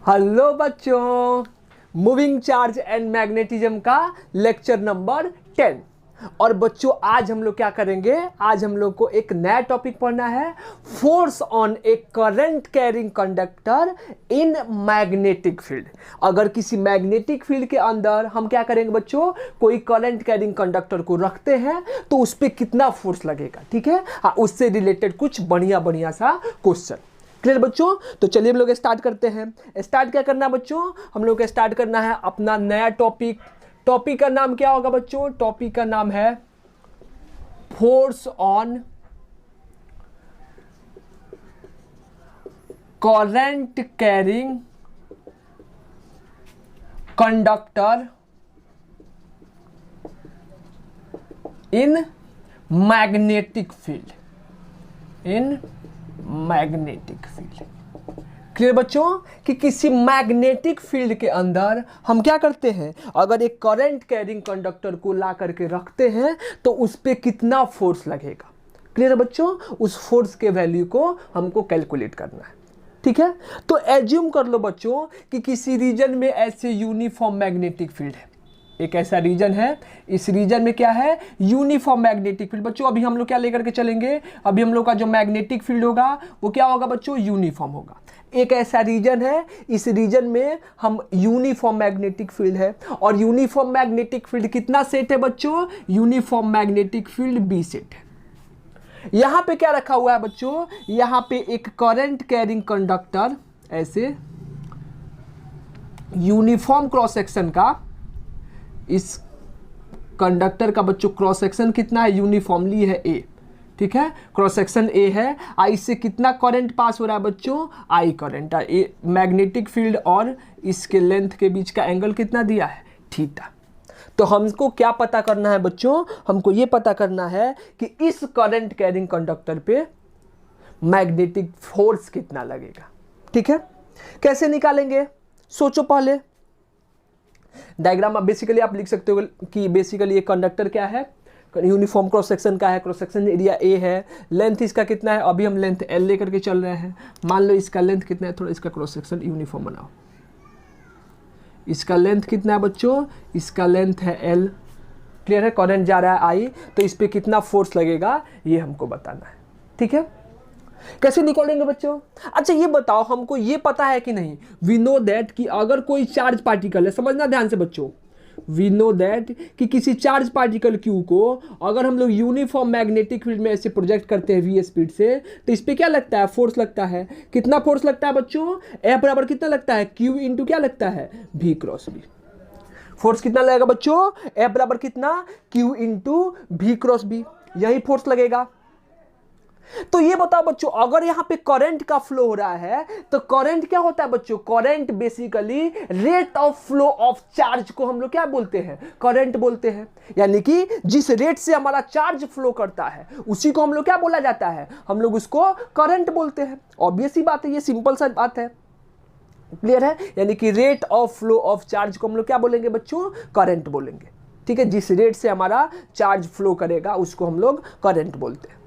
Hello बच्चों, moving charge and magnetism का lecture number 10। और बच्चों आज हम लोग क्या करेंगे, आज हम लोग को एक नया टॉपिक पढ़ना है, force on A current carrying conductor in magnetic field. अगर किसी मैग्नेटिक फील्ड के अंदर हम क्या करेंगे बच्चों, कोई करंट कैरिंग कंडक्टर को रखते हैं तो उस पर कितना फोर्स लगेगा। ठीक है, हाँ, उससे रिलेटेड कुछ बढ़िया बढ़िया सा क्वेश्चन। क्लियर बच्चों? तो चलिए हम लोग स्टार्ट करते हैं। स्टार्ट क्या करना है बच्चों, हम लोग को स्टार्ट करना है अपना नया टॉपिक। टॉपिक का नाम क्या होगा बच्चों? टॉपिक का नाम है force on current carrying conductor in magnetic field. In magnetic field. Clear बच्चों कि किसी मैग्नेटिक फील्ड के अंदर हम क्या करते हैं, अगर एक करंट कैरिंग कंडक्टर को ला करके रखते हैं तो उस पर कितना फोर्स लगेगा। क्लियर बच्चों? उस फोर्स के वैल्यू को हमको कैलकुलेट करना है। ठीक है, तो एज्यूम कर लो बच्चों कि किसी रीजन में ऐसे यूनिफॉर्म मैग्नेटिक फील्ड है। एक ऐसा रीजन है, इस रीजन में क्या है, यूनिफॉर्म मैग्नेटिक फील्ड। बच्चों अभी हम लोग क्या लेकर के चलेंगे, अभी हम लोग का जो मैग्नेटिक फील्ड होगा वो क्या होगा बच्चों, यूनिफॉर्म होगा। एक ऐसा रीजन है, इस रीजन में हम यूनिफॉर्म मैग्नेटिक फील्ड है, और यूनिफॉर्म मैग्नेटिक फील्ड कितना सेट है बच्चों, uniform magnetic field B set है। यहां पे क्या रखा हुआ है बच्चों, यहां पे एक करंट कैरिंग कंडक्टर ऐसे यूनिफॉर्म क्रॉस सेक्शन का, इस कंडक्टर का बच्चों क्रॉस सेक्शन कितना है, यूनिफॉर्मली है ए। ठीक है, क्रॉस सेक्शन ए है, आई से कितना करंट पास हो रहा है बच्चों, I current. A magnetic field और इसके लेंथ के बीच का एंगल कितना दिया है, थीटा। तो हमको क्या पता करना है बच्चों, हमको ये पता करना है कि इस करंट कैरिंग कंडक्टर पे मैग्नेटिक फोर्स कितना लगेगा। ठीक है, कैसे निकालेंगे, सोचो पहले। डायग्राम आप बेसिकली आप लिख सकते हो कि बेसिकली ये कंडक्टर क्या है, यूनिफॉर्म क्रॉस सेक्शन का है, क्रॉस सेक्शन एरिया ए है, लेंथ इसका कितना है, अभी हम लेंथ एल लेकर के चल रहे हैं। मान लो इसका लेंथ कितना है, थोड़ा इसका क्रॉस सेक्शन यूनिफॉर्म बनाओ। इसका लेंथ कितना है बच्चों, इसका लेंथ है एल। क्लियर है, करंट जा रहा है आई, तो इस पर कितना फोर्स लगेगा ये हमको बताना है। ठीक है, कैसे निकालेंगे बच्चों? अच्छा ये बताओ, हमको ये पता है कि नहीं, वी नो दैट कि अगर कोई चार्ज पार्टिकल है, समझना ध्यान से बच्चों, वी नो दैट कि किसी चार्ज पार्टिकल क्यू को अगर हम लोग यूनिफॉर्म मैग्नेटिक फील्ड में ऐसे प्रोजेक्ट करते हैं वी स्पीड से, तो इस पे क्या लगता है, फोर्स लगता है। कितना फोर्स लगता है बच्चों, एफ बराबर कितना लगता है, क्यू इंटू क्या लगता है, भी क्रॉस बी। फोर्स कितना लगेगा बच्चों, एफ बराबर कितना, क्यू इंटू भी क्रॉस बी, यही फोर्स लगेगा। तो ये बताओ बच्चों, अगर यहां पे करंट का फ्लो हो रहा है तो करंट क्या होता है बच्चों, current basically rate of flow of charge को हम लोग क्या बोलते हैं, करंट बोलते हैं। यानी कि जिस रेट से हमारा चार्ज फ्लो करता है उसी को हम लोग क्या बोला जाता है, हम लोग उसको करंट बोलते हैं। ऑब्वियस ही बात है, ये सिंपल सा बात है। क्लियर है, यानी कि rate of flow of charge को हम लोग क्या बोलेंगे बच्चों, करंट बोलेंगे। ठीक है, जिस रेट से हमारा चार्ज फ्लो करेगा उसको हम लोग करंट बोलते हैं।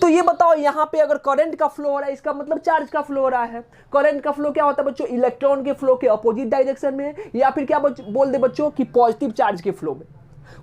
तो ये बताओ, यहां पे अगर करंट का फ्लो हो रहा है इसका मतलब चार्ज का फ्लो हो रहा है। करंट का फ्लो क्या होता है बच्चों, इलेक्ट्रॉन के फ्लो के अपोजिट डायरेक्शन में, या फिर क्या बोल दे बच्चों कि पॉजिटिव चार्ज के फ्लो में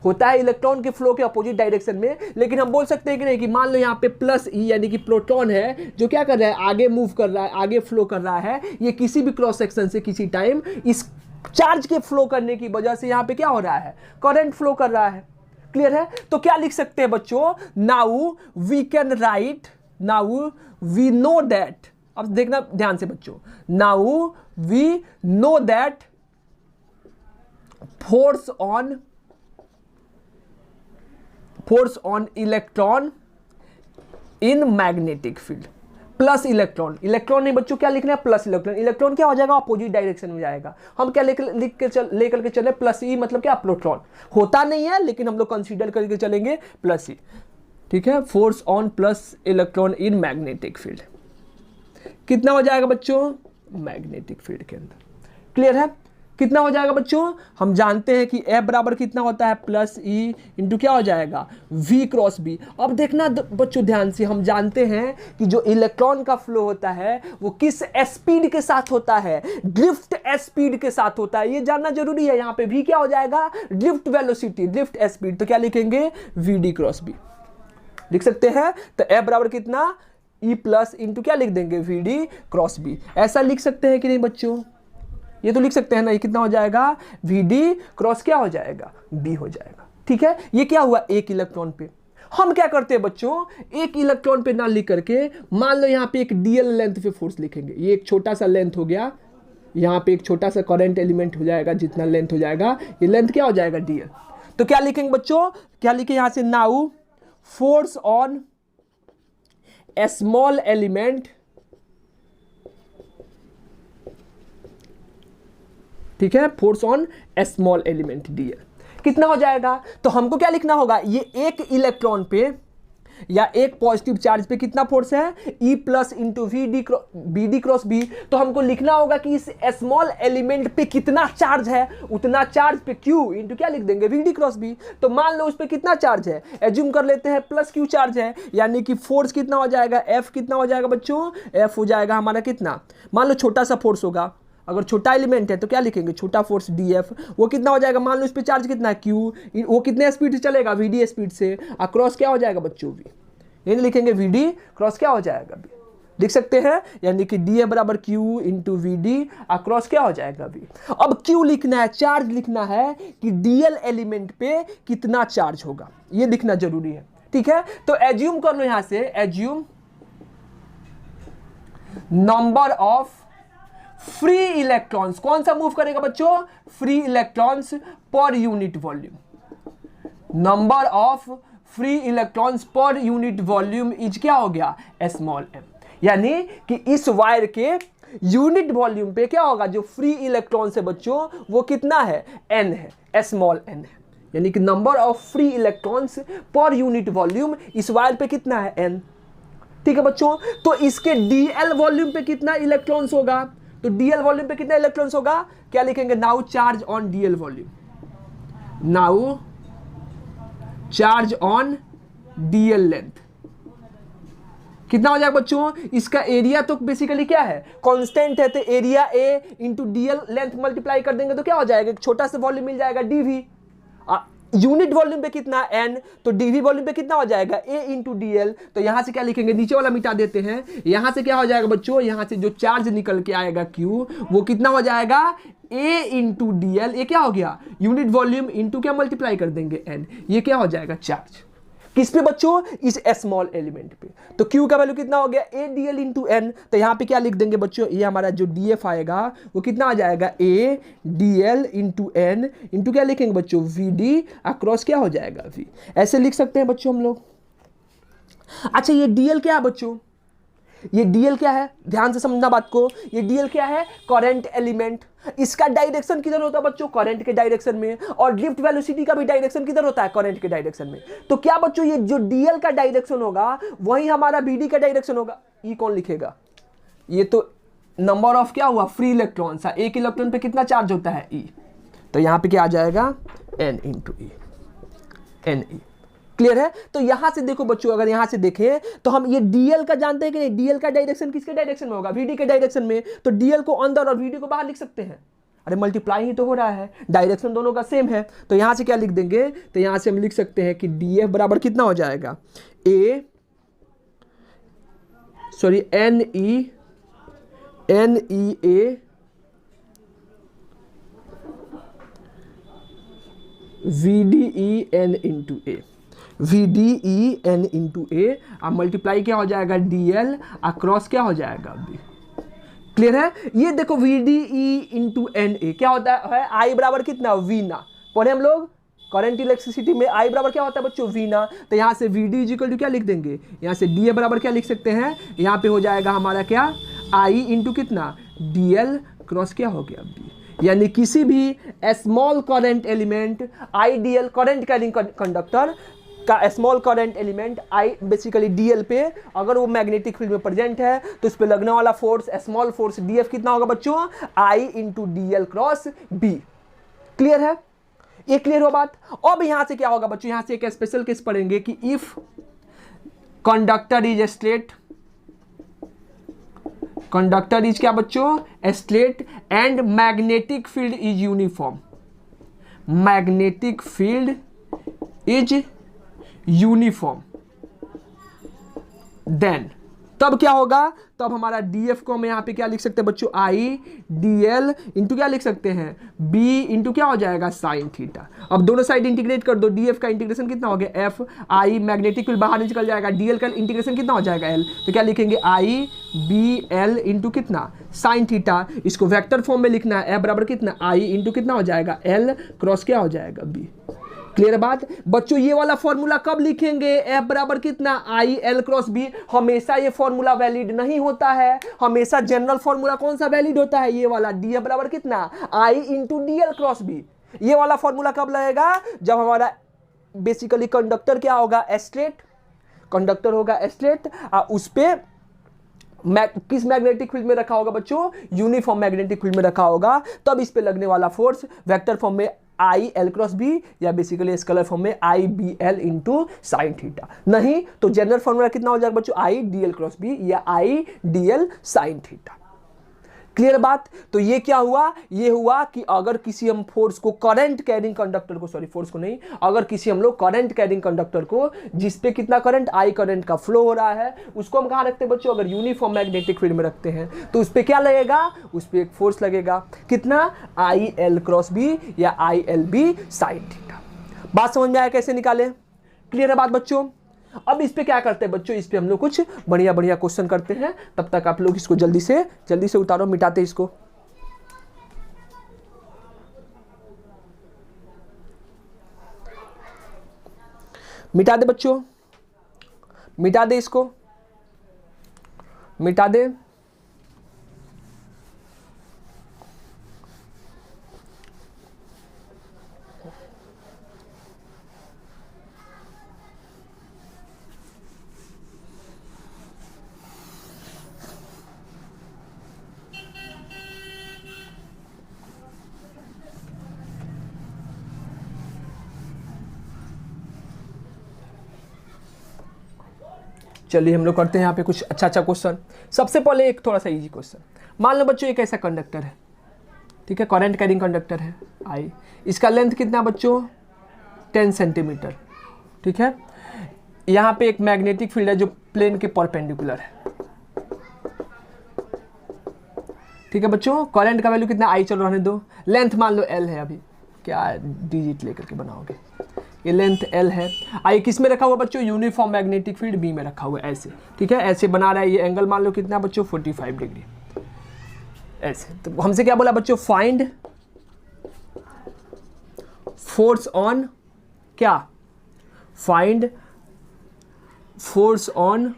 होता है, इलेक्ट्रॉन के फ्लो के अपोजिट डायरेक्शन में। लेकिन हम बोल सकते हैं कि नहीं, कि मान लो यहाँ पे प्लस ई यानी कि प्रोटॉन है जो क्या कर रहा है, आगे मूव कर रहा है, आगे फ्लो कर रहा है, ये किसी भी क्रॉस सेक्शन से किसी टाइम इस चार्ज के फ्लो करने की वजह से यहाँ पे क्या हो रहा है, करंट फ्लो कर रहा है। क्लियर है, तो क्या लिख सकते हैं बच्चों, now we can write, now we know that, अब देखना ध्यान से बच्चों, now we know that force on electron in magnetic field, plus electron, electron नहीं बच्चों, क्या लिखना है, प्लस इलेक्ट्रॉन। इलेक्ट्रॉन क्या हो जाएगा, अपोजिट डायरेक्शन में जाएगा। हम क्या लेकर के चले, प्लस ई, मतलब क्या, प्रोटॉन। होता नहीं है लेकिन हम लोग कंसीडर करके चलेंगे प्लस ई। ठीक है, force on plus electron in magnetic field कितना हो जाएगा बच्चों, मैग्नेटिक फील्ड के अंदर। क्लियर है, कितना हो जाएगा बच्चों, हम जानते हैं कि F बराबर कितना होता है प्लस ई इंटू क्या हो जाएगा V क्रॉस बी। अब देखना बच्चों ध्यान से, हम जानते हैं कि जो इलेक्ट्रॉन का फ्लो होता है वो किस स्पीड के साथ होता है, ड्रिफ्ट स्पीड के साथ होता है, ये जानना जरूरी है। यहाँ पे V क्या हो जाएगा, ड्रिफ्ट वेलोसिटी, ड्रिफ्ट स्पीड, तो क्या लिखेंगे VD क्रॉस बी लिख सकते हैं। तो F बराबर कितना E प्लस इंटू क्या लिख देंगे VD क्रॉस बी। ऐसा लिख सकते हैं कि नहीं बच्चों, ये तो लिख सकते हैं ना, ये कितना हो जाएगा VD क्रॉस क्या हो जाएगा B हो जाएगा। ठीक है, ये क्या हुआ एक इलेक्ट्रॉन पे। हम क्या करते हैं बच्चों, एक इलेक्ट्रॉन पे ना लिख करके मान लो यहाँ पे एक DL लेंथ पे फोर्स लिखेंगे। ये एक छोटा सा लेंथ हो गया, यहाँ पे एक छोटा सा करंट एलिमेंट हो जाएगा, जितना लेंथ हो जाएगा ये लेंथ क्या हो जाएगा DL। तो क्या लिखेंगे बच्चों, क्या लिखे यहाँ से, now force on A small element, ठीक है, force on A small element DL कितना हो जाएगा। तो हमको क्या लिखना होगा, ये एक इलेक्ट्रॉन पे या एक पॉजिटिव चार्ज पे कितना फोर्स है E plus into BD cross B। तो हमको लिखना होगा कि इस स्मॉल एलिमेंट पे कितना चार्ज है, उतना चार्ज पे Q इंटू क्या लिख देंगे VD क्रॉस B। तो मान लो उस पे कितना चार्ज है, एज्यूम कर लेते हैं प्लस Q चार्ज है, यानी कि फोर्स कितना हो जाएगा, F कितना हो जाएगा बच्चों, F हो जाएगा हमारा कितना, मान लो छोटा सा फोर्स होगा, अगर छोटा एलिमेंट है तो क्या लिखेंगे छोटा फोर्स DF, वो कितना हो जाएगा, मान लो इस पे चार्ज कितना है Q, वो कितने स्पीड से चलेगा VD स्पीड से, अक्रॉस क्या हो जाएगा बच्चों V, ये लिखेंगे VD क्रॉस क्या हो जाएगा B लिख सकते हैं, यानी कि DF बराबर Q इंटू VD अक्रॉस क्या हो जाएगा V। अब Q लिखना है, चार्ज लिखना है कि DL एलिमेंट पे कितना चार्ज होगा, ये लिखना जरूरी है। ठीक है, तो एज्यूम कर लो यहां से, assume number of free electrons, कौन सा मूव करेगा बच्चों, free electrons per unit volume. Number of free electrons per unit volume is क्या हो गया स्मॉल m, यानी कि इस वायर के यूनिट वॉल्यूम पे क्या होगा, जो फ्री इलेक्ट्रॉन्स है बच्चों वो कितना है n है, स्मॉल n है, यानी कि number of free electrons per unit volume इस वायर पे कितना है n। ठीक है बच्चों, तो इसके DL वॉल्यूम पे कितना इलेक्ट्रॉन्स होगा, तो DL वॉल्यूम पे कितना इलेक्ट्रॉन्स होगा, क्या लिखेंगे, now charge on DL volume, now charge on DL length कितना हो जाएगा बच्चों, इसका एरिया तो बेसिकली क्या है कांस्टेंट है, तो area A into DL length multiply कर देंगे तो क्या हो जाएगा, एक छोटा सा वॉल्यूम मिल जाएगा DV, यूनिट वॉल्यूम पे कितना n, तो DV वॉल्यूम पे कितना हो जाएगा A इंटू DL। तो यहां से क्या लिखेंगे, नीचे वाला मिटा देते हैं, यहां से क्या हो जाएगा बच्चों, यहां से जो चार्ज निकल के आएगा Q वो कितना हो जाएगा A इंटू DL, ये क्या हो गया यूनिट वॉल्यूम इंटू क्या मल्टीप्लाई कर देंगे n, ये क्या हो जाएगा चार्ज किस पे बच्चों, इस स्मॉल एलिमेंट पे। तो Q का वैल्यू कितना हो गया A DL इंटू n, तो यहाँ पे क्या लिख देंगे बच्चों, ये हमारा जो DF आएगा वो कितना आ जाएगा A DL into n into क्या लिखेंगे बच्चों VD अक्रॉस क्या हो जाएगा V, ऐसे लिख सकते हैं बच्चों हम लोग। अच्छा ये DL क्या है बच्चों, ये DL क्या है, ध्यान से समझना बात को, ये DL क्या है, करंट एलिमेंट, इसका डायरेक्शन किधर होता है बच्चों, करंट के डायरेक्शन में, और ड्रिफ्ट वेलोसिटी का भी डायरेक्शन किधर होता है, करंट के डायरेक्शन में। तो क्या बच्चों, ये जो DL का डायरेक्शन होगा वही हमारा BD का डायरेक्शन होगा। E कौन लिखेगा, ये तो नंबर ऑफ क्या हुआ फ्री इलेक्ट्रॉन, एक इलेक्ट्रॉन पे कितना चार्ज होता है E, तो यहां पे क्या आ जाएगा N into E, NE। Clear है, तो यहां से देखो बच्चों, अगर यहां से देखें तो हम ये DL का जानते हैं कि नहीं, DL का डायरेक्शन किसके डायरेक्शन में होगा, VD के डायरेक्शन में, तो DL को अंदर और VD को बाहर लिख सकते हैं, अरे मल्टीप्लाई ही तो हो रहा है, डायरेक्शन दोनों का सेम है। तो यहां से क्या लिख देंगे, तो यहां से हम लिख सकते हैं कि DF बराबर कितना हो जाएगा NEA VDE N into A, VDE N into A, अब मल्टीप्लाई क्या हो जाएगा DL अक्रॉस क्या हो जाएगा B। क्लियर है, ये देखो VDE इंटू NA क्या होता है, I बराबर कितना V ना, पढ़े हम लोग करंट इलेक्ट्रिसिटी में I बराबर क्या होता है बच्चों V ना, तो यहाँ से VD इक्वल टू क्या लिख देंगे, यहाँ से DA बराबर क्या लिख सकते हैं, यहाँ पे हो जाएगा हमारा क्या I इंटू कितना DL क्रॉस क्या हो गया B, यानी किसी भी small current element ideal current carrying conductor का small current element I basically DL पे अगर वो मैग्नेटिक फील्ड में प्रेजेंट है तो इस पे लगने वाला फोर्स स्मॉल फोर्स डीएफ कितना होगा बच्चों, I into DL cross B. Clear है, ये क्लियर हो बात। अब यहां से क्या होगा बच्चों, यहां से एक स्पेशल केस पढ़ेंगे कि if conductor is straight, conductor is क्या बच्चों, straight and magnetic field is uniform, magnetic field is uniform, then तब क्या होगा, तब हमारा डीएफ को हम यहां पे क्या लिख सकते हैं बच्चों, आई डीएल इंटू क्या लिख सकते हैं, बी इंटू क्या हो जाएगा, साइन थीटा। अब दोनों साइड इंटीग्रेट कर दो, डीएफ का इंटीग्रेशन कितना हो गया, एफ आई मैग्नेटिक फील्ड बाहर निकल जाएगा, डीएल का इंटीग्रेशन कितना हो जाएगा, एल, तो क्या लिखेंगे आई बी एल इंटू कितना, साइन थीटा। इसको वेक्टर फॉर्म में लिखना है, एफ बराबर कितना, आई इंटू कितना हो जाएगा, एल क्रॉस क्या हो जाएगा, बी। क्लियर बात बच्चों, ये वाला फॉर्मूला कब लिखेंगे, एफ बराबर कितना, आई एल क्रॉस बी। हमेशा ये फॉर्मूला वैलिड नहीं होता है, हमेशा जनरल फॉर्मूला कौन सा वैलिड होता है, ये वाला, डी एफ बराबर कितना, I into D L cross B. ये वाला फॉर्मूला कब लगेगा, जब हमारा बेसिकली कंडक्टर क्या होगा, स्ट्रेट, कंडक्टर होगा स्ट्रेट, उस पे किस मैग्नेटिक फील्ड में रखा होगा बच्चों, यूनिफॉर्म मैग्नेटिक फील्ड में रखा होगा, तब इस पे लगने वाला फोर्स वेक्टर फॉर्म में आई एल क्रॉस बी या बेसिकली स्केलर फॉर्म में I B L into sine theta. नहीं तो जनरल फॉर्मूला कितना हो जाएगा बच्चों, I D L cross B या I D L sine theta. Clear बात। तो ये क्या हुआ, ये हुआ कि अगर किसी हम फोर्स को करंट कैरिंग कंडक्टर को, सॉरी फोर्स को नहीं, अगर किसी हम लोग करंट कैरिंग कंडक्टर को जिसपे कितना करंट, आई करंट का फ्लो हो रहा है, उसको हम कहाँ रखते हैं बच्चों, अगर यूनिफॉर्म मैग्नेटिक फील्ड में रखते हैं तो उस पर क्या लगेगा, उस पर एक फोर्स लगेगा कितना, आई एल क्रॉस बी या I L B sine theta. बात समझ में आया कैसे निकाले, क्लियर है बात बच्चों। अब इस पे क्या करते हैं बच्चों, इस पे हम लोग कुछ बढ़िया बढ़िया क्वेश्चन करते हैं, तब तक आप लोग इसको जल्दी से उतारो, मिटाते इसको। मिटा दे बच्चों, मिटा दे इसको, मिटा दे। चलिए हम लोग करते हैं यहाँ पे कुछ अच्छा क्वेश्चन। सबसे पहले एक थोड़ा सा इजी क्वेश्चन, मान लो बच्चों एक ऐसा कंडक्टर है, ठीक है, करंट कैरिंग कंडक्टर है आई, इसका लेंथ कितना बच्चों, 10 सेंटीमीटर, ठीक है। यहाँ पे एक मैग्नेटिक फील्ड है जो प्लेन के परपेंडिकुलर है, ठीक है बच्चों। करंट का वैल्यू कितना, आई चलो रहने दो, लेंथ मान लो एल है, अभी क्या डिजिट लेकर के बनाओगे, ये लेंथ एल है। आई किस में रखा हुआ बच्चों, यूनिफॉर्म मैग्नेटिक फील्ड बी में रखा हुआ है, ऐसे, ठीक है, ऐसे बना रहा है। ये एंगल मान लो कितना बच्चों, 45 डिग्री, ऐसे। तो हमसे क्या बोला बच्चों, फाइंड फोर्स ऑन क्या, फाइंड फोर्स ऑन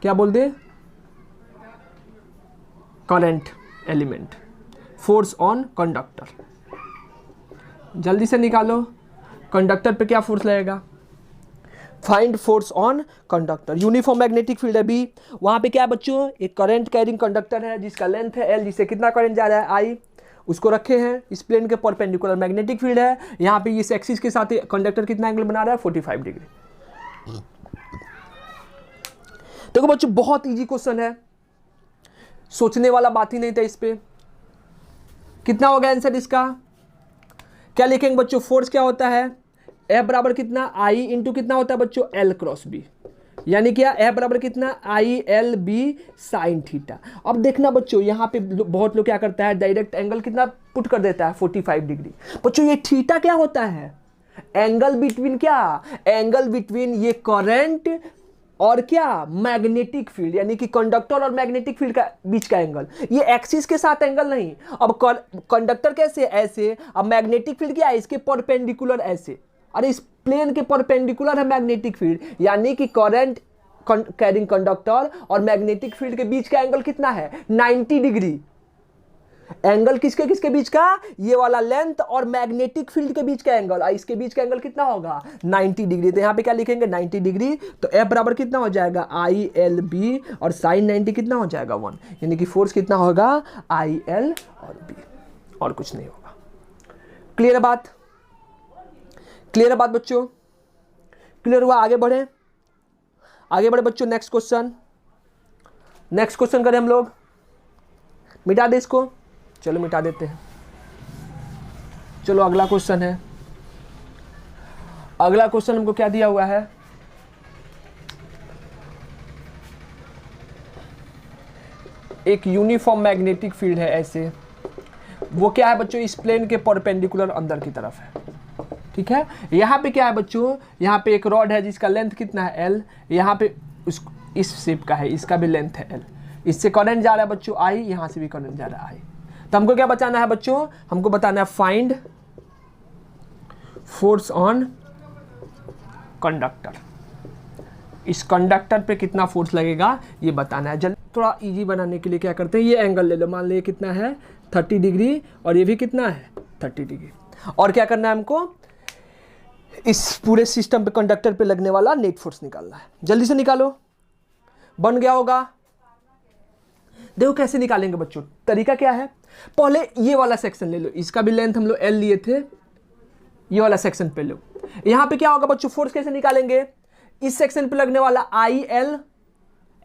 क्या बोल दे, current element, force on conductor. जल्दी से निकालो, कंडक्टर पे क्या फोर्स लगेगा, find force on conductor, uniform magnetic field है बी, वहां पे क्या है बच्चों, एक करंट कैरिंग कंडक्टर है जिसका लेंथ है एल, जिससे कितना करंट जा रहा है आई, उसको रखे हैं, इस प्लेन के परपेंडिकुलर मैग्नेटिक फील्ड है, यहाँ पे इस एक्सिस के साथ कंडक्टर कितना एंगल बना रहा है, 45 डिग्री। देखो बच्चों बहुत इजी क्वेश्चन है, सोचने वाला बात ही नहीं था इस पे। कितना होगा आंसर इसका, क्या लिखेंगे बच्चों, फोर्स क्या होता है, F बराबर कितना, आई इंटू कितना होता है बच्चों, एल क्रॉस बी, यानी क्या F बराबर कितना, I L B sine theta. अब देखना बच्चों यहाँ पे बहुत लोग क्या करता है, डायरेक्ट एंगल कितना पुट कर देता है, 45 डिग्री। बच्चों ये थीटा क्या होता है, एंगल बिटवीन क्या, एंगल बिटवीन ये करंट और क्या, मैग्नेटिक फील्ड, यानी कि कंडक्टर और मैग्नेटिक फील्ड का बीच का एंगल, ये एक्सिस के साथ एंगल नहीं। अब कंडक्टर कैसे, ऐसे, अब मैग्नेटिक फील्ड क्या है, इसके परपेंडिकुलर ऐसे, अरे इस प्लेन के परपेंडिकुलर है मैग्नेटिक फील्ड, यानी कि करंट कैरिंग कंडक्टर और मैग्नेटिक फील्ड के बीच का एंगल कितना है, 90 डिग्री। एंगल किसके किसके बीच का, ये वाला लेंथ और मैग्नेटिक फील्ड के बीच का एंगल, इसके बीच का एंगल कितना होगा 90 डिग्री। तो यहाँ पे क्या लिखेंगे 90 डिग्री, तो F बराबर कितना हो जाएगा ILB और sin 90 कितना हो जाएगा 1, यानी कि फोर्स कितना होगा IL और B, और कुछ नहीं होगा। क्लियर है बात, क्लियर है बात बच्चों, क्लियर हुआ। आगे बढ़े, आगे बढ़े बच्चों। नेक्स्ट क्वेश्चन, नेक्स्ट क्वेश्चन करें हम लोग। मिटा दे इसको, चलो मिटा देते हैं। चलो अगला क्वेश्चन है। अगला क्वेश्चन हमको क्या दिया हुआ है, एक यूनिफॉर्म मैग्नेटिक फील्ड है ऐसे, वो क्या है बच्चों इस प्लेन के परपेंडिकुलर अंदर की तरफ है, ठीक है। यहाँ पे क्या है बच्चों, यहाँ पे एक रॉड है जिसका लेंथ कितना है L, यहाँ पे इस शेप का है, इसका भी लेंथ है L, इससे करंट जा रहा है बच्चों I, यहाँ से भी करंट जा रहा है I। तो हमको क्या बताना है बच्चों, हमको बताना है फाइंड फोर्स ऑन कंडक्टर, इस कंडक्टर पे कितना फोर्स लगेगा ये बताना है। जल्दी थोड़ा इजी बनाने के लिए क्या करते हैं, ये एंगल ले लो, मान लो ये कितना है 30 डिग्री और ये भी कितना है 30 डिग्री, और क्या करना है हमको इस पूरे सिस्टम पे कंडक्टर पे लगने वाला नेट फोर्स निकालना है। जल्दी से निकालो, बन गया होगा। देखो कैसे निकालेंगे बच्चों, तरीका क्या है, पहले ये वाला सेक्शन ले लो, इसका भी लेंथ हम लोग L लिए थे, ये वाला सेक्शन पे लो। यहां पे क्या होगा बच्चों, फोर्स कैसे निकालेंगे, इस सेक्शन पे लगने वाला IL,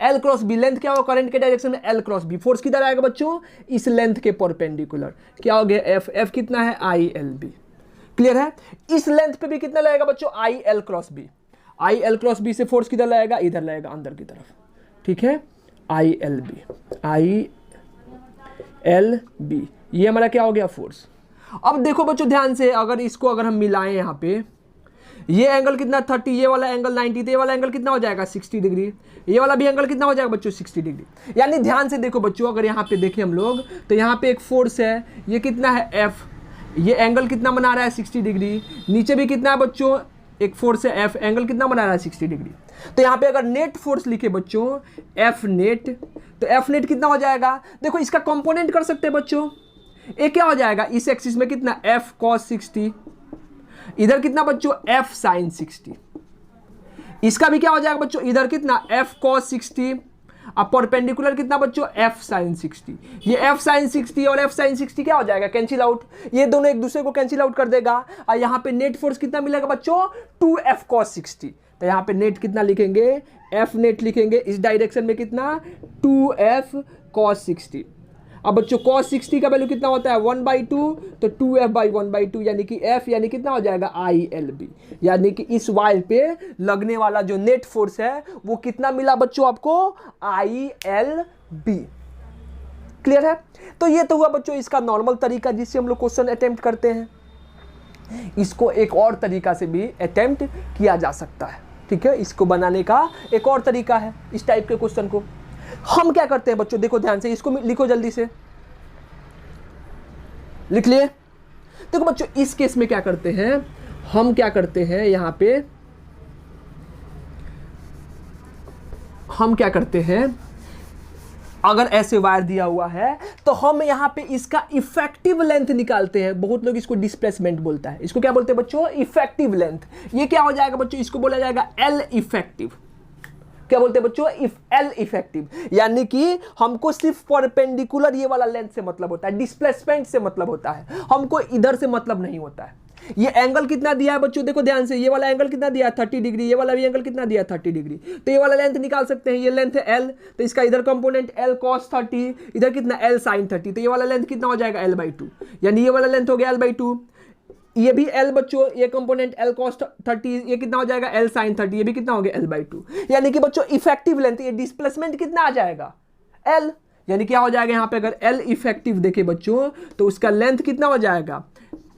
L cross B, length क्या होगा करंट के डायरेक्शन में L क्रॉस B, फोर्स किधर आएगा बच्चों इस लेंथ के परपेंडिकुलर, क्या हो गया F कितना है ILB। क्लियर है। इस लेंथ पे भी कितना लगेगा बच्चों IL cross B, IL cross B से फोर्स किधर लगेगा, इधर लगेगा अंदर की तरफ, ठीक है। ILB, ILB, ये हमारा क्या हो गया फोर्स। अब देखो बच्चों ध्यान से, अगर इसको अगर हम मिलाएं यहाँ पे, ये एंगल कितना 30, ये वाला एंगल 90, तो ये वाला एंगल कितना हो जाएगा 60 डिग्री, ये वाला भी एंगल कितना हो जाएगा बच्चों 60 डिग्री। यानी ध्यान से देखो बच्चों, अगर यहाँ पे देखें हम लोग तो यहाँ पे एक फोर्स है, ये कितना है F, ये एंगल कितना बना रहा है 60 डिग्री, नीचे भी कितना है बच्चों एक फोर्स है F, एंगल कितना बना रहा है 60 डिग्री। तो यहाँ पे अगर नेट फोर्स लिखे बच्चों F नेट, तो F नेट कितना हो जाएगा, देखो इसका कंपोनेंट कर सकते हैं बच्चों, ये क्या हो जाएगा इस एक्सिस में कितना F cos 60, इधर कितना बच्चों F sin 60, इसका भी क्या हो जाएगा बच्चों इधर कितना F cos 60, अब परपेंडिकुलर कितना बच्चों F sin 60, ये F sin 60 और F sin 60 क्या हो जाएगा कैंसिल आउट, ये दोनों एक दूसरे को कैंसिल आउट कर देगा, और यहाँ पे नेट फोर्स कितना मिलेगा बच्चों 2F cos 60। तो यहाँ पे नेट कितना लिखेंगे, F नेट लिखेंगे इस डायरेक्शन में कितना 2F cos 60। अब बच्चों cos 60 का वैल्यू कितना होता है 1/2, तो 2F/1/2 यानी कि F यानी कितना हो जाएगा ILB, यानी कि इस वायर पे लगने वाला जो नेट फोर्स है वो कितना मिला बच्चों आपको ILB। क्लियर है। तो ये तो हुआ बच्चों इसका नॉर्मल तरीका जिससे हम लोग क्वेश्चन अटेम्प्ट करते हैं, इसको एक और तरीका से भी अटेम्प्ट किया जा सकता है, ठीक है। इसको बनाने का एक और तरीका है, इस टाइप के क्वेश्चन को हम क्या करते हैं बच्चों, देखो ध्यान से, इसको लिखो जल्दी से, लिख लिए। देखो बच्चों इस केस में क्या करते हैं, हम क्या करते हैं यहां पे, हम क्या करते हैं अगर ऐसे वायर दिया हुआ है तो हम यहां पे इसका इफेक्टिव लेंथ निकालते हैं। बहुत लोग इसको डिस्प्लेसमेंट बोलता है, इसको क्या बोलते हैं बच्चों इफेक्टिव लेंथ। ये क्या हो जाएगा बच्चों, इसको बोला जाएगा L इफेक्टिव। क्या बोलते हैं बच्चों L इफेक्टिव, यानी कि हमको सिर्फ परपेंडिकुलर ये वाला लेंथ से मतलब होता है, डिस्प्लेसमेंट से मतलब होता है, हमको इधर से मतलब नहीं होता है। ये एंगल कितना दिया है बच्चों, देखो ध्यान से, ये वाला एंगल कितना दिया है 30 डिग्री, ये वाला भी एंगल कितना दिया है 30 डिग्री, तो ये वाला लेंथ निकाल सकते हैं, ये लेंथ है L, तो इसका इधर कंपोनेंट L cos 30, इधर कितना L sin 30, तो ये वाला लेंथ कितना हो जाएगा L/2, यानी ये वाला लेंथ हो गया L/2, ये भी L बच्चों, ये कंपोनेंट L cos 30, ये कितना हो जाएगा L sin 30, ये भी कितना हो गया L/2, यानी कि बच्चों इफेक्टिव लेंथ, ये डिस्प्लेसमेंट कितना आ जाएगा L, यानी क्या हो जाएगा यहाँ पे अगर L इफेक्टिव देखे बच्चों तो उसका लेंथ कितना हो जाएगा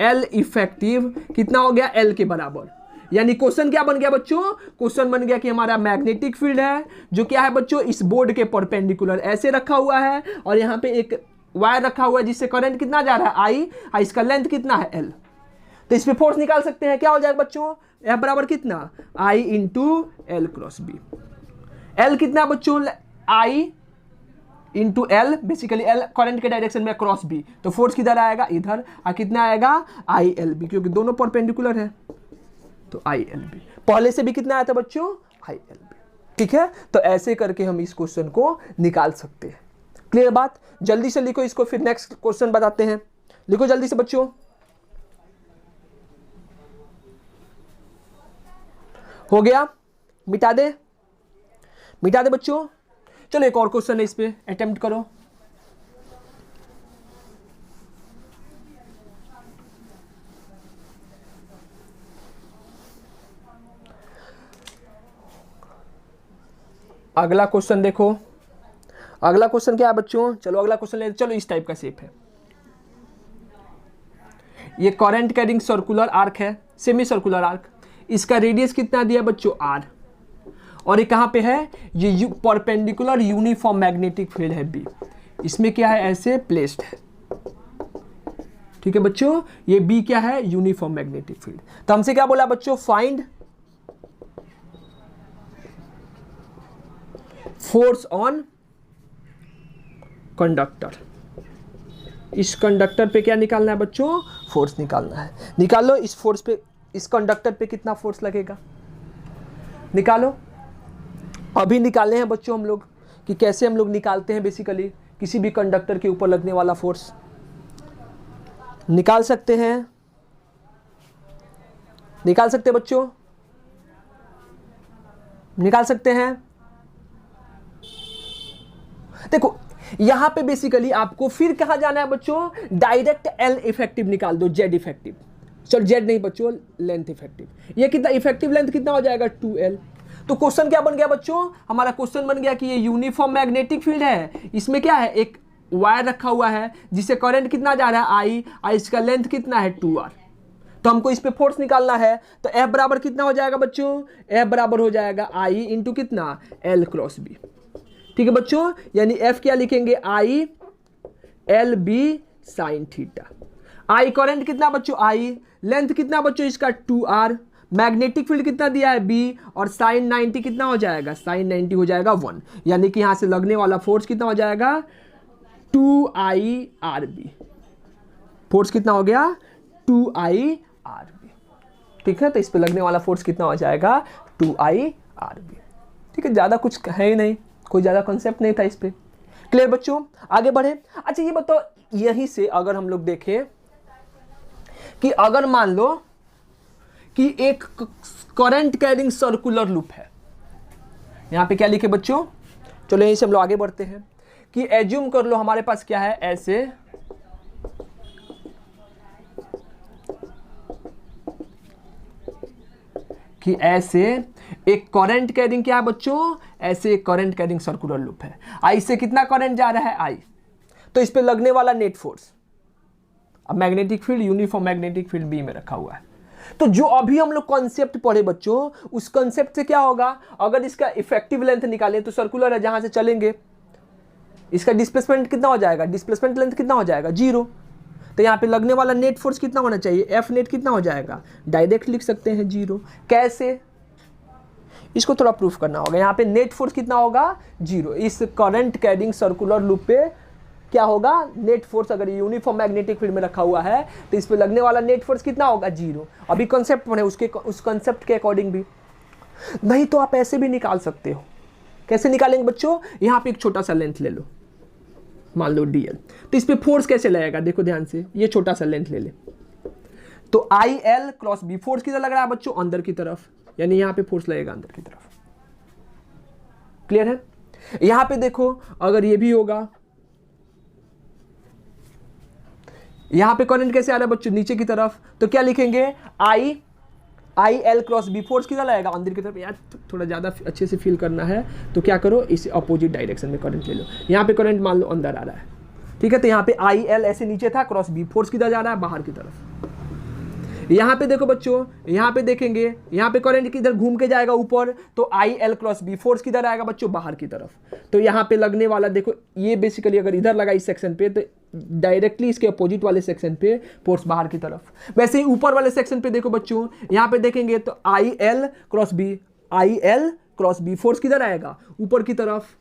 L इफेक्टिव कितना हो गया L के बराबर। यानी क्वेश्चन क्या बन गया बच्चों, क्वेश्चन बन गया कि हमारा मैग्नेटिक फील्ड है जो क्या है बच्चों इस बोर्ड के परपेंडिकुलर ऐसे रखा हुआ है, और यहाँ पे एक वायर रखा हुआ है जिससे करंट कितना जा रहा है I, इसका लेंथ कितना है L, तो इस पे फोर्स निकाल सकते हैं, क्या हो जाएगा बच्चों F बराबर कितना I × L × B। L कितना बच्चों I into L, basically L current के डायरेक्शन में क्रॉस बी, तो फोर्स किधर आएगा इधर, और कितना आएगा आई एल बी, क्योंकि दोनों परपेंडिकुलर है तो आई एल बी। पहले से भी कितना आया था बच्चों, आई एल बी। ठीक है, तो ऐसे करके हम इस क्वेश्चन को निकाल सकते हैं। क्लियर बात, जल्दी से लिखो इसको, फिर नेक्स्ट क्वेश्चन बताते हैं। लिखो जल्दी से बच्चों, हो गया, मिटा दे बच्चों। चलो एक और क्वेश्चन है, इस पे अटेम्प्ट करो। अगला क्वेश्चन देखो, अगला क्वेश्चन क्या है बच्चों, चलो अगला क्वेश्चन ले, चलो इस टाइप का शेप है, ये करंट कैरिंग सर्कुलर आर्क है, सेमी सर्कुलर आर्क, इसका रेडियस कितना दिया बच्चों आर, और ये कहाँ पे है, ये परपेंडिकुलर यूनिफॉर्म मैग्नेटिक फील्ड है बी, इसमें क्या है ऐसे प्लेस्ड है। ठीक है बच्चों, ये बी क्या है, यूनिफॉर्म मैग्नेटिक फील्ड। तो हमसे क्या बोला बच्चों, फाइंड फोर्स ऑन कंडक्टर। इस कंडक्टर पे क्या निकालना है बच्चों, फोर्स निकालना है। निकालो इस फोर्स पे, इस कंडक्टर पे कितना फोर्स लगेगा, निकालो। अभी निकालने हैं बच्चों हम लोग कि कैसे हम लोग निकालते हैं, बेसिकली किसी भी कंडक्टर के ऊपर लगने वाला फोर्स निकाल सकते हैं, निकाल सकते हैं बच्चों, निकाल सकते हैं। देखो यहां पे बेसिकली आपको फिर कहां जाना है बच्चों, डायरेक्ट एल इफेक्टिव निकाल दो, जेड इफेक्टिव, चल जेड नहीं बच्चों, लेंथ इफेक्टिव। ये कितना इफेक्टिव लेंथ कितना हो जाएगा 2L। तो क्वेश्चन क्या बन गया बच्चों, हमारा क्वेश्चन बन गया कि ये यूनिफॉर्म मैग्नेटिक फील्ड है, इसमें क्या है एक वायर रखा हुआ है जिससे करंट कितना जा रहा है आई, और इसका लेंथ कितना है 2R। तो हमको इस पे फोर्स निकालना है, तो F बराबर कितना हो जाएगा बच्चों, F बराबर हो जाएगा I इंटू कितना L क्रॉस B। ठीक है बच्चों, यानी F क्या लिखेंगे, I L B sine theta. I current कितना बच्चों I, लेंथ कितना बच्चों इसका 2R, मैग्नेटिक फील्ड कितना दिया है B, और साइन 90 कितना हो जाएगा, साइन 90 हो जाएगा 1, यानी कि यहां से लगने वाला फोर्स कितना हो जाएगा 2IRB। फोर्स कितना हो गया 2IRB। ठीक है, तो इस पे लगने वाला फोर्स कितना हो जाएगा 2IRB। ठीक है, ज्यादा कुछ है ही नहीं, कोई ज्यादा कॉन्सेप्ट नहीं था इस पे। क्लियर बच्चों, आगे बढ़े। अच्छा ये बताओ, यहीं से अगर हम लोग देखें कि अगर मान लो कि एक करंट कैरिंग सर्कुलर लूप है, यहां पे क्या लिखे बच्चों, चलो यहीं से हम लोग आगे बढ़ते हैं कि एज्यूम कर लो हमारे पास क्या है ऐसे कि ऐसे एक करंट कैरिंग क्या है बच्चों, ऐसे एक करंट कैरिंग सर्कुलर लूप है, आई से कितना करंट जा रहा है आई, तो इस पे लगने वाला नेट फोर्स, अब magnetic field uniform magnetic field B में रखा हुआ है। तो जो अभी हम लोग कॉन्सेप्ट पढ़े बच्चों, उस कॉन्सेप्ट से क्या होगा, अगर इसका इफेक्टिव लेंथ निकालें तो सर्कुलर है जहां से चलेंगे, इसका डिस्प्लेसमेंट कितना हो जाएगा, डिस्प्लेसमेंट लेंथ कितना हो जाएगा 0, तो यहाँ पे लगने वाला नेट फोर्स कितना होना चाहिए, एफ नेट कितना हो जाएगा, डायरेक्ट लिख सकते हैं 0। कैसे, इसको थोड़ा प्रूफ करना होगा। यहाँ पे नेट फोर्स कितना होगा 0, इस करंट कैरिंग सर्कुलर लूप पे क्या होगा, नेट फोर्स अगर यूनिफॉर्म मैग्नेटिक फील्ड में रखा हुआ है तो इस पे लगने वाला नेट फोर्स कितना होगा 0। अभी कॉन्सेप्ट पढ़े, उसके उस कॉन्सेप्ट के अकॉर्डिंग भी, नहीं तो आप ऐसे भी निकाल सकते हो। कैसे निकालेंगे बच्चों, यहाँ पे एक छोटा सा लेंथ ले लो, मान लो DL, तो इस पे फोर्स कैसे लगेगा, देखो ध्यान से, ये छोटा सा लेंथ ले ले, तो IL क्रॉस B, फोर्स किधर लग रहा है बच्चों, अंदर की तरफ, यानी यहाँ पे फोर्स लगेगा अंदर की तरफ। क्लियर है। यहाँ पे देखो अगर ये भी होगा, यहाँ पे करंट कैसे आ रहा है बच्चों, नीचे की तरफ, तो क्या लिखेंगे IL क्रॉस B, फोर्स किधर लगेगा अंदर की तरफ। यार थोड़ा ज़्यादा अच्छे से फील करना है तो क्या करो, इस अपोजिट डायरेक्शन में करंट ले लो। यहाँ पे करंट मान लो अंदर आ रहा है, ठीक है, तो यहाँ पे IL ऐसे नीचे था, क्रॉस B, फोर्स किधर जा रहा है, बाहर की तरफ। यहाँ पे देखो बच्चों, यहाँ पे देखेंगे, यहाँ पे करंट किधर घूम के जाएगा ऊपर, तो IL क्रॉस B, फोर्स किधर आएगा बच्चों, बाहर की तरफ। तो यहाँ पे लगने वाला देखो, ये बेसिकली अगर इधर लगा इस सेक्शन पे, तो डायरेक्टली इसके अपोजिट वाले सेक्शन पे फोर्स बाहर की तरफ। वैसे ही ऊपर वाले सेक्शन पे देखो बच्चों, यहाँ पे देखेंगे तो IL क्रॉस B, फोर्स किधर आएगा, ऊपर की तरफ।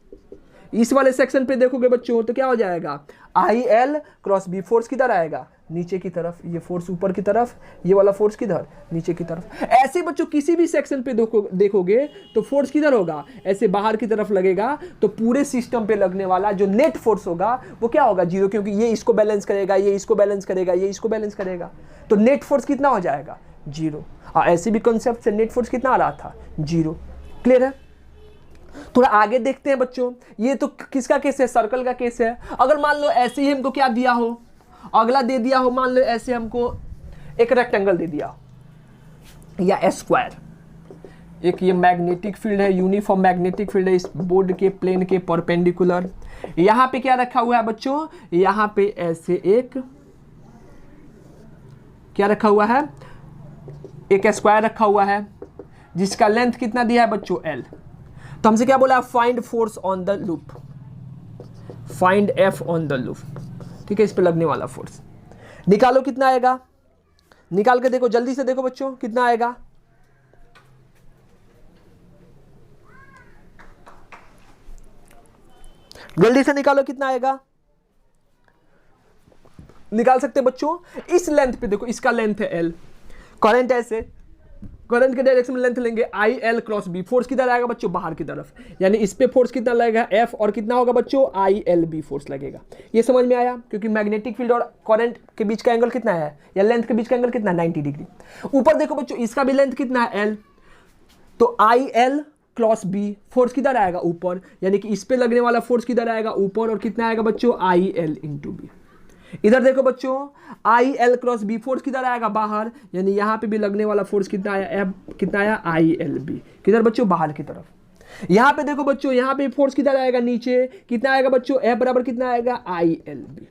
इस वाले सेक्शन पे देखोगे बच्चों तो क्या हो जाएगा, I L cross B, force किधर आएगा, नीचे की तरफ, ये फोर्स ऊपर की तरफ, ये वाला फोर्स किधर, नीचे की तरफ। ऐसे बच्चों किसी भी सेक्शन पे देखोगे तो फोर्स किधर होगा, ऐसे बाहर की तरफ लगेगा, तो पूरे सिस्टम पे लगने वाला जो नेट फोर्स होगा वो क्या होगा, जीरो, क्योंकि ये इसको बैलेंस करेगा, ये इसको बैलेंस करेगा, ये इसको बैलेंस करेगा, तो नेट फोर्स कितना हो जाएगा, जीरो। ऐसे भी कॉन्सेप्ट से नेट फोर्स कितना आ रहा था, जीरो। क्लियर है। थोड़ा आगे देखते हैं बच्चों, ये तो किसका केस है, सर्कल का केस है। अगर मान लो ऐसे ही हमको क्या दिया हो, अगला दे दिया हो, मान लो ऐसे हमको एक रेक्टेंगल दे दिया या स्क्वायर, एक ये मैग्नेटिक फील्ड है, यूनिफॉर्म मैग्नेटिक फील्ड है इस बोर्ड के प्लेन के परपेंडिकुलर। यहां पे क्या रखा हुआ है बच्चों, यहां पे ऐसे एक क्या रखा हुआ है, एक स्क्वायर रखा हुआ है जिसका लेंथ कितना दिया है बच्चों, एल। तो हमसे क्या बोला, find force on the loop, find F on the loop, ठीक है, इस पे लगने वाला फोर्स निकालो, कितना आएगा, निकाल के देखो, जल्दी से देखो बच्चों कितना आएगा, जल्दी से निकालो कितना आएगा, निकाल सकते बच्चों। इस लेंथ पे देखो, इसका लेंथ है एल, करंट ऐसे, करंट के डायरेक्शन में लेंथ लेंगे I L cross B, force किधर आएगा बच्चों, बाहर की तरफ, यानी इस पे फोर्स कितना लगेगा, एफ, और कितना होगा बच्चों, आई एल बी फोर्स लगेगा। ये समझ में आया, क्योंकि मैग्नेटिक फील्ड और करंट के बीच का एंगल कितना है, या लेंथ के बीच का एंगल कितना है, 90 डिग्री। ऊपर देखो बच्चों, इसका भी लेंथ कितना है, एल, तो I L cross B, force किधर आएगा, ऊपर, यानी कि इस पे लगने वाला फोर्स किधर आएगा, ऊपर, और कितना आएगा बच्चों, आई एल इंटू बी। इधर देखो बच्चों, I L cross B, force किधर आएगा, बाहर, यानी यहां पे भी लगने वाला फोर्स कितना आया, एफ कितना आया, आई एल बी, किधर बच्चों, बाहर की तरफ। यहां पे देखो बच्चों, यहां पे फोर्स किधर आएगा, नीचे, कितना आएगा बच्चों, एफ बराबर कितना आएगा, आई एल बी।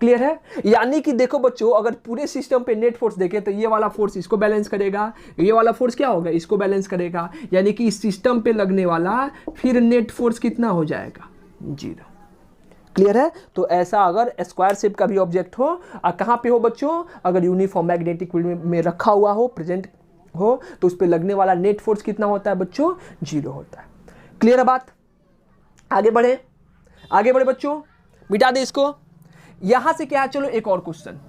क्लियर है। यानी कि देखो बच्चों, अगर पूरे सिस्टम पे नेट फोर्स देखें तो ये वाला फोर्स इसको बैलेंस करेगा, ये वाला फोर्स क्या होगा, इसको बैलेंस करेगा, यानी कि इस सिस्टम पे लगने वाला फिर नेट फोर्स कितना हो जाएगा, जीरो। क्लियर है। तो ऐसा अगर स्क्वायर शेप का भी ऑब्जेक्ट हो, और कहाँ पे हो बच्चों, अगर यूनिफॉर्म मैग्नेटिक फील्ड में रखा हुआ हो, प्रेजेंट हो, तो उस पर लगने वाला नेट फोर्स कितना होता है बच्चों, जीरो होता है। क्लियर है बात। आगे बढ़े, आगे बढ़े बच्चों, मिटा दे इसको। यहां से क्या है, चलो एक और क्वेश्चन,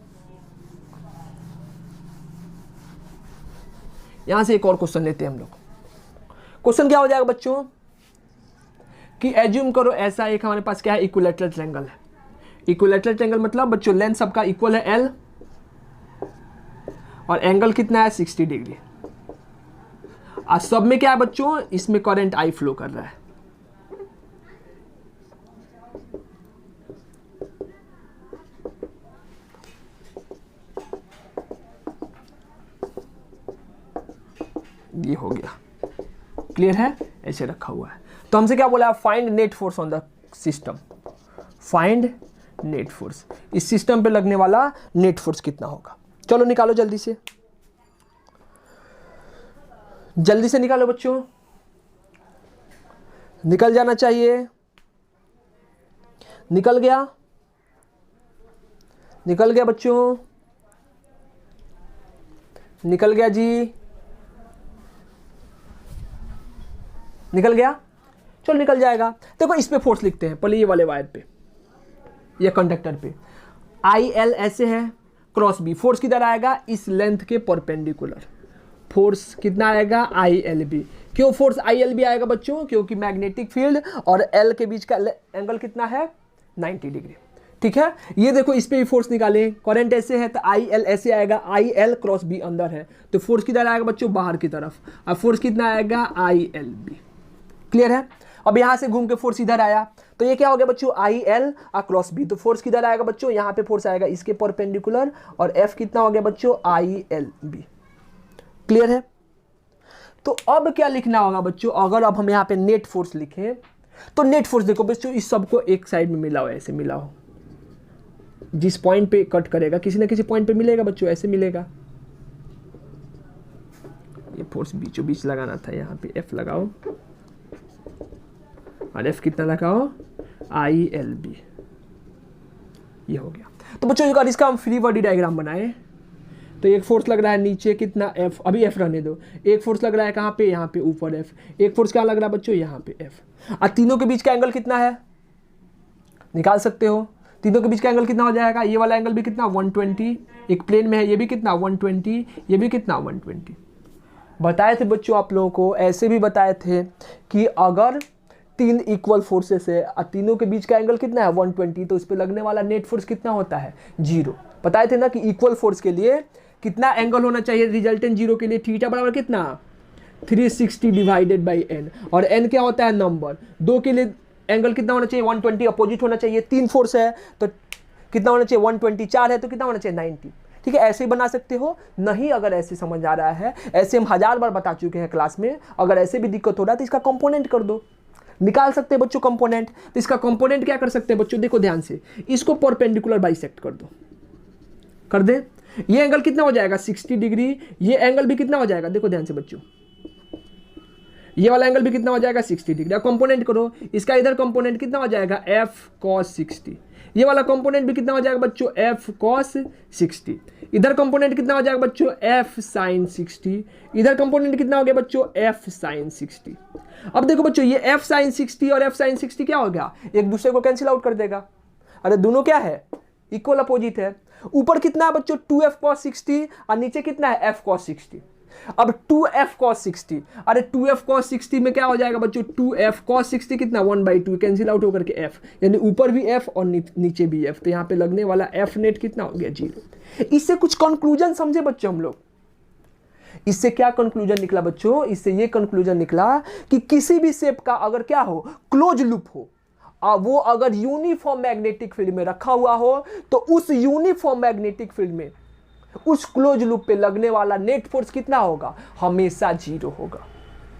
यहां से एक और क्वेश्चन लेते हैं हम लोग। क्वेश्चन क्या हो जाएगा बच्चों, कि एज्यूम करो ऐसा एक हमारे पास क्या है, इक्विलैटरल ट्रायंगल है। इक्विलैटरल ट्रायंगल मतलब बच्चों लेंथ सबका इक्वल है एल, और एंगल कितना है 60 डिग्री। आज सब में क्या है बच्चों, इसमें करंट आई फ्लो कर रहा है। ये हो गया, क्लियर है, ऐसे रखा हुआ है। तो हमसे क्या बोला, find net force on the system, find net force, इस सिस्टम पे लगने वाला नेट फोर्स कितना होगा। चलो निकालो जल्दी से, जल्दी से निकालो बच्चों, निकल जाना चाहिए। निकल गया, निकल गया बच्चों, निकल गया जी, निकल गया, चलो निकल जाएगा। देखो इस पे फोर्स लिखते हैं पहले, ये वाले वायर पे या कंडक्टर पे, आई एल ऐसे है, क्रॉस बी, फोर्स किधर आएगा, इस लेंथ के परपेंडिकुलर, फोर्स कितना आएगा, आई एल बी। क्यों फोर्स आई एल बी आएगा बच्चों, क्योंकि मैग्नेटिक फील्ड और एल के बीच का एंगल कितना है, 90 डिग्री। ठीक है, ये देखो इस पे भी फोर्स निकाले, करंट ऐसे है तो आई एल ऐसे आएगा, आई एल क्रॉस बी अंदर है, तो फोर्स किधर आएगा बच्चों, बाहर की तरफ, और फोर्स कितना आएगा, आई एल बी। क्लियर है। अब यहां से घूम के फोर्स इधर आया, तो ये क्या हो गया बच्चों, आई एल क्रॉस बी, तो फोर्स किधर आएगा बच्चों, यहां पे फोर्स आएगा इसके परपेंडिकुलर, और एफ कितना हो गया बच्चों, आई एल बी। क्लियर है। तो अब क्या लिखना होगा बच्चों, अगर अब हम यहाँ पे नेट फोर्स लिखें, तो नेट फोर्स देखो बच्चों, इस सबको एक साइड में मिलाओ, ऐसे मिलाओ, जिस पॉइंट पे कट करेगा किसी ना किसी पॉइंट पे मिलेगा बच्चों, ऐसे मिलेगा। ये फोर्स बीचों बीच लगाना था, यहाँ पे एफ लगाओ, और एफ कितना लगाओ, आई एल बी। ये हो गया। तो बच्चों अगर इसका हम फ्री बॉडी डायग्राम बनाए तो एक फोर्स लग रहा है नीचे कितना F, अभी F रहने दो। एक फोर्स लग रहा है कहाँ पे, यहाँ पे ऊपर F। एक फोर्स क्या लग रहा है बच्चों, यहाँ पे F। और तीनों के बीच का एंगल कितना है, निकाल सकते हो। तीनों के बीच का एंगल कितना हो जाएगा, ये वाला एंगल भी कितना 120, एक प्लेन में है, ये भी कितना 120, ये भी कितना 120। बताए थे बच्चों आप लोगों को, ऐसे भी बताए थे कि अगर तीन इक्वल फोर्सेस है और तीनों के बीच का एंगल कितना है 120, तो इस पर लगने वाला नेट फोर्स कितना होता है 0। बताए थे ना कि इक्वल फोर्स के लिए कितना एंगल होना चाहिए, रिजल्टेंट 0 के लिए थीटा बराबर कितना 360 डिवाइडेड बाई n, और n क्या होता है नंबर। 2 के लिए एंगल कितना होना चाहिए 120, अपोजिट होना चाहिए। 3 फोर्स है तो कितना होना चाहिए 120, 4 है तो कितना होना चाहिए 90। ठीक है, ऐसे ही बना सकते हो। नहीं अगर ऐसे समझ आ रहा है, ऐसे हम 1000 बार बता चुके हैं क्लास में, अगर ऐसे भी दिक्कत हो रहा है तो इसका कंपोनेंट कर दो, निकाल सकते हैं बच्चों कंपोनेंट। तो इसका कंपोनेंट क्या कर सकते हैं बच्चों, देखो ध्यान से, इसको परपेंडिकुलर बाइसेक्ट कर दो, कर दे। ये एंगल कितना हो जाएगा 60 डिग्री, ये एंगल भी कितना हो जाएगा, देखो ध्यान से बच्चों, ये वाला एंगल भी कितना हो जाएगा 60 डिग्री। अब कंपोनेंट करो, इसका इधर कंपोनेंट कितना हो जाएगा f cos 60, ये वाला कंपोनेंट भी कितना हो जाएगा बच्चों f cos 60, इधर कंपोनेंट कितना हो जाएगा बच्चों f sin 60, इधर कंपोनेंट कितना हो गया बच्चों f sin 60। अब देखो बच्चों, ये f sin 60 और f sin 60 क्या हो गया, एक दूसरे को कैंसिल आउट कर देगा। अरे दोनों क्या है, इक्वल अपोजिट है। ऊपर कितना है बच्चों 2f cos 60 और नीचे कितना है f cos 60। अब 2f cos 60, अरे 2f cos 60 में क्या हो जाएगा बच्चों 2f cos 60 कितना 1/2, कैंसिल आउट होकर के f, यानी ऊपर भी f और नीचे भी f, तो यहाँ पे लगने वाला f नेट कितना हो गया 0। इससे कुछ कंक्लूजन समझे बच्चों हम लोग। इससे क्या कंक्लूजन निकला बच्चों, इससे ये कंक्लूजन निकला कि किसी भी शेप का अगर क्या हो क्लोज लूप हो, वो अगर यूनिफॉर्म मैग्नेटिक फील्ड में रखा हुआ हो, तो उस यूनिफॉर्म मैग्नेटिक फील्ड में उस क्लोज लूप पे लगने वाला नेट फोर्स कितना होगा, हमेशा 0 होगा।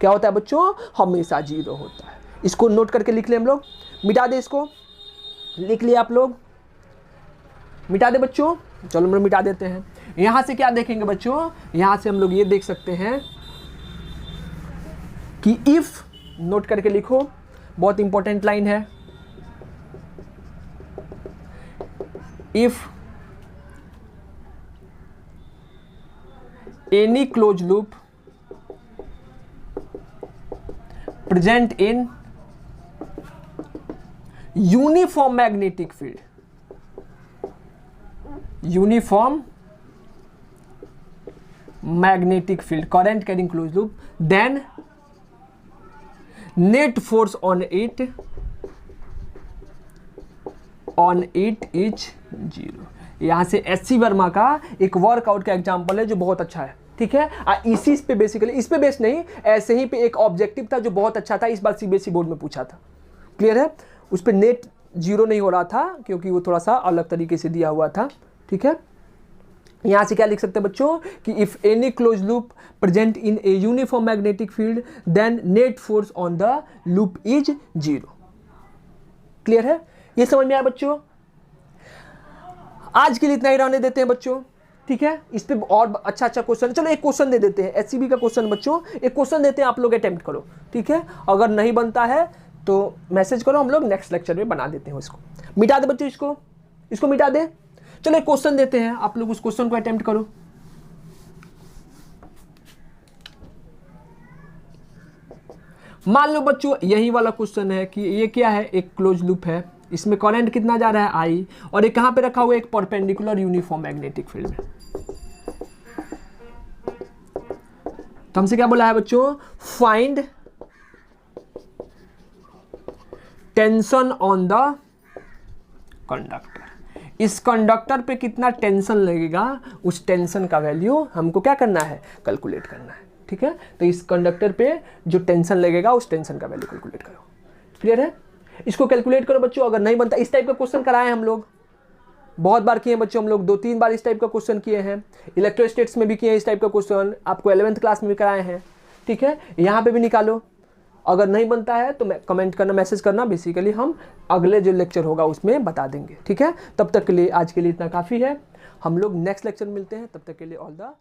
क्या होता है बच्चों, हमेशा 0 होता है। इसको नोट करके लिख ले हम लोग, मिटा दे इसको, लिख लिया आप लोग, मिटा दे बच्चों। चलो हम लोग मिटा देते हैं। यहां से क्या देखेंगे बच्चों, यहां से हम लोग ये देख सकते हैं कि इफ, नोट करके लिखो, बहुत इंपॉर्टेंट लाइन है, if any closed loop present in uniform magnetic field, uniform magnetic field current carrying closed loop, then net force on it is 0। यहाँ से SC वर्मा का एक वर्कआउट का एग्जांपल है जो बहुत अच्छा है। ठीक है, इसी पे बेसिकली, इस पे बेस नहीं, ऐसे ही पे एक ऑब्जेक्टिव था जो बहुत अच्छा था, इस बार CBSE बोर्ड में पूछा था। क्लियर है, उस पे नेट 0 नहीं हो रहा था क्योंकि वो थोड़ा सा अलग तरीके से दिया हुआ था। ठीक है, यहाँ से क्या लिख सकते हैं बच्चों कि if any close loop present in a uniform magnetic field then net force on the loop is 0। Clear है, ये समझ में आया बच्चों। आज के लिए इतना ही रहने देते हैं बच्चों। ठीक है, इस पे और अच्छा क्वेश्चन, चलो एक क्वेश्चन दे देते हैं, SCB का क्वेश्चन बच्चों, एक क्वेश्चन देते हैं, आप लोग अटेम्प्ट करो। ठीक है, अगर नहीं बनता है तो मैसेज करो, हम लोग नेक्स्ट लेक्चर में बना देते हैं। इसको मिटा दे बच्चों, इसको मिटा दे। चलो एक क्वेश्चन देते हैं, आप लोग उस क्वेश्चन को अटेम्प्ट करो। मान लो बच्चों यही वाला क्वेश्चन है कि ये क्या है, एक क्लोज लूप है, इसमें करंट कितना जा रहा है I, और ये कहां पे रखा हुआ है, एक परपेंडिकुलर यूनिफॉर्म मैग्नेटिक फील्ड में। तो हमसे क्या बोला है बच्चों, find tension on the conductor. इस कंडक्टर पे कितना टेंशन लगेगा, उस टेंशन का वैल्यू हमको क्या करना है, कैलकुलेट करना है। ठीक है, तो इस कंडक्टर पे जो टेंशन लगेगा उस टेंशन का वैल्यू कैलकुलेट करो। क्लियर है, इसको कैलकुलेट करो बच्चों। अगर नहीं बनता, इस टाइप का क्वेश्चन कराए हम लोग, बहुत बार किए हैं बच्चों, हम लोग 2-3 बार इस टाइप का क्वेश्चन किए हैं। इलेक्ट्रोस्टैटिक्स में भी किए हैं इस टाइप का क्वेश्चन, आपको 11th क्लास में भी कराए हैं। ठीक है, यहाँ पे भी निकालो। अगर नहीं बनता है तो कमेंट करना, मैसेज करना, बेसिकली हम अगले जो लेक्चर होगा उसमें बता देंगे। ठीक है, तब तक के लिए आज के लिए इतना काफ़ी है। हम लोग नेक्स्ट लेक्चर मिलते हैं, तब तक के लिए ऑल द